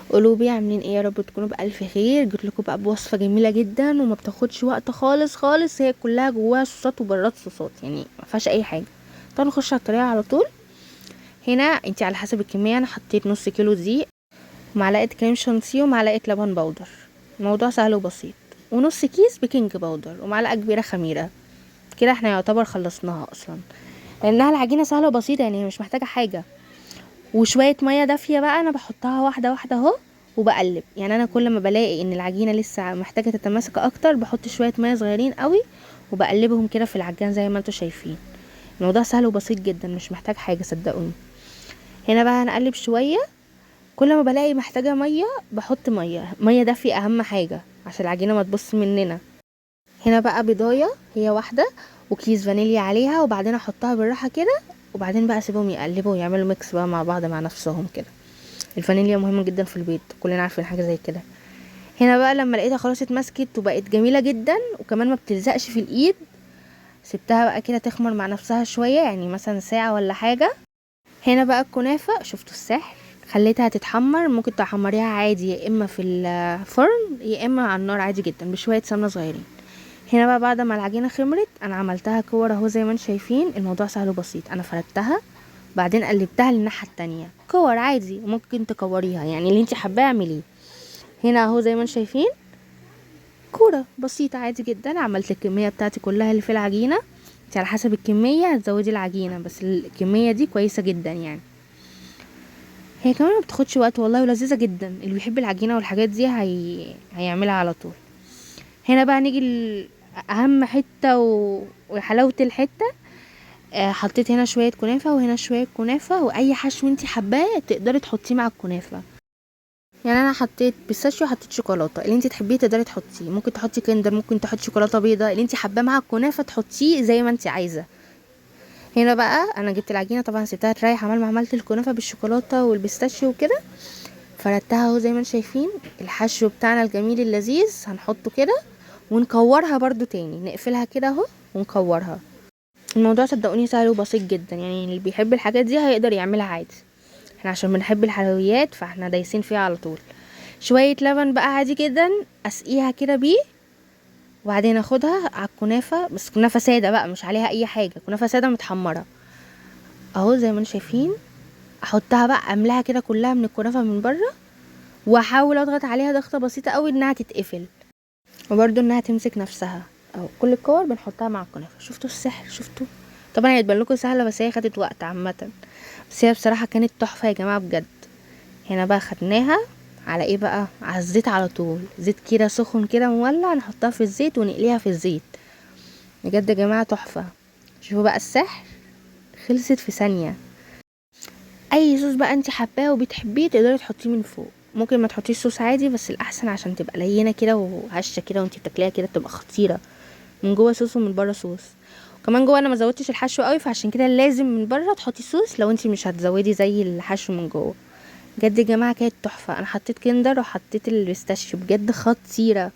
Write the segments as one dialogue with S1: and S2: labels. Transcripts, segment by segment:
S1: قلوبي عاملين ايه؟ يا رب تكونوا بألف خير. جيت لكم بقى بوصفه جميله جدا وما بتاخدش وقت خالص خالص، هي كلها جواها صوصات وبراد صوصات، يعني ما فيهاش اي حاجه. تعالوا نخش على الطريقه على طول. هنا انتي على حسب الكميه، انا حطيت نص كيلو دقيق، معلقه كريم شانتيه ومعلقه لبن بودر. الموضوع سهل وبسيط. ونص كيس بيكنج باودر ومعلقه كبيره خميره. كده احنا يعتبر خلصناها اصلا، لانها العجينه سهله وبسيطه، يعني هي مش محتاجه حاجه. وشويه ميه دافيه بقى انا بحطها واحده واحده اهو، وبقلب. يعني انا كل ما بلاقي ان العجينه لسه محتاجه تتماسك اكتر بحط شويه ميه صغيرين قوي، وبقلبهم كده في العجان زي ما انتوا شايفين. الموضوع سهل وبسيط جدا، مش محتاج حاجه صدقوني. هنا بقى هنقلب شويه. كل ما بلاقي محتاجه ميه بحط ميه دافيه اهم حاجه عشان العجينه ما تبص مننا. هنا بقى بيضايه هي واحده وكيس فانيليا عليها، وبعدين احطها بالراحه كده، وبعدين بقى اسيبهم يقلبوا ويعملوا ميكس بقى مع بعض مع نفسهم كده. الفانيليا مهمه جدا في البيض، كلنا عارفين حاجه زي كده. هنا بقى لما لقيتها خلاص اتمسكت وبقت جميله جدا وكمان ما بتلزقش في الايد، سبتها بقى كده تخمر مع نفسها شويه، يعني مثلا ساعه ولا حاجه. هنا بقى الكنافه، شفتوا السحر؟ خليتها تتحمر. ممكن تحمريها عادي يا اما في الفرن يا اما على النار عادي جدا بشويه سمنه صغيرين. هنا بقى بعد ما العجينه خمرت انا عملتها كور اهو زي ما انتم شايفين. الموضوع سهل وبسيط، انا فردتها بعدين قلبتها للناحيه التانية كور عادي، وممكن تكوريها يعني اللي انت حباه اعمليه. هنا اهو زي ما انتم شايفين كوره بسيطه عادي جدا. عملت الكميه بتاعتي كلها اللي في العجينه. انت على حسب الكميه هتزودي العجينه، بس الكميه دي كويسه جدا يعني. هي كمان ما بتاخدش وقت والله، ولذيذه جدا. اللي بيحب العجينه والحاجات دي هيعملها على طول. هنا بقى نيجي اهم حته وحلاوه الحته. حطيت هنا شويه كنافه وهنا شويه كنافه، واي حشو انتي حباه تقدري تحطيه مع الكنافه. يعني انا حطيت بيستاشيو، حطيت شوكولاته، اللي انتي تحبيه تقدري تحطيه. ممكن تحطي كندر، ممكن تحطي شوكولاته بيضه، اللي انتي حباه مع الكنافه تحطيه زي ما انتي عايزه. هنا بقى انا جبت العجينه طبعا سبتها تريح عمال ما عملت الكنافه بالشوكولاته والبيستاشيو وكده. فردتها اهو زي ما انتم شايفين. الحشو بتاعنا الجميل اللذيذ هنحطه كده ونكورها برضو تاني، نقفلها كده اهو ونكورها. الموضوع صدقوني سهل وبسيط جدا، يعني اللي بيحب الحاجات دي هيقدر يعملها عادي. احنا عشان بنحب الحلويات فاحنا دايسين فيها على طول. شوية لبن بقى عادي جدا اسقيها كده بيه، وبعدين اخدها على الكنافة. بس كنافة سادة بقى مش عليها اي حاجة، كنافة سادة متحمرة اهو زي ما انتم شايفين. احطها بقى املاها كده كلها من الكنافة من بره، واحاول اضغط عليها ضغطة بسيطة قوي انها تتقفل وبرده انها تمسك نفسها. اهو كل الكور بنحطها مع الكنافة. شفتوا السحر؟ شفتوا؟ طبعا هيتبان لكم سهلة بس هي خدت وقت عامة، بس هي بصراحة كانت تحفة يا جماعة بجد. هنا بقى خدناها على ايه بقى؟ على الزيت على طول. زيت كده سخن كده مولع، نحطها في الزيت ونقليها في الزيت. بجد يا جماعة تحفة. شوفوا بقى السحر، خلصت في ثانية. اي صوص بقى انت حباه وبتحبيه تقدري تحطيه من فوق. ممكن ما تحطيش صوص عادي، بس الاحسن عشان تبقى لينه كده وهشه كده وانت بتاكليها كده تبقى خطيره. من جوه صوص ومن بره صوص. وكمان جوه انا ما زودتش الحشو قوي، فعشان كده لازم من بره تحطي صوص لو انت مش هتزودي زي الحشو من جوه. بجد يا جماعه كانت تحفه. انا حطيت كندر وحطيت البيستاشيو بجد خطيره،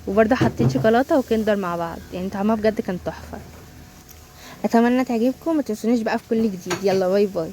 S1: وبرده حطيت شوكولاته وكندر مع بعض، يعني طعمها بجد كان تحفه. اتمنى تعجبكم، ما تنسونيش بقى في كل جديد. يلا باي باي.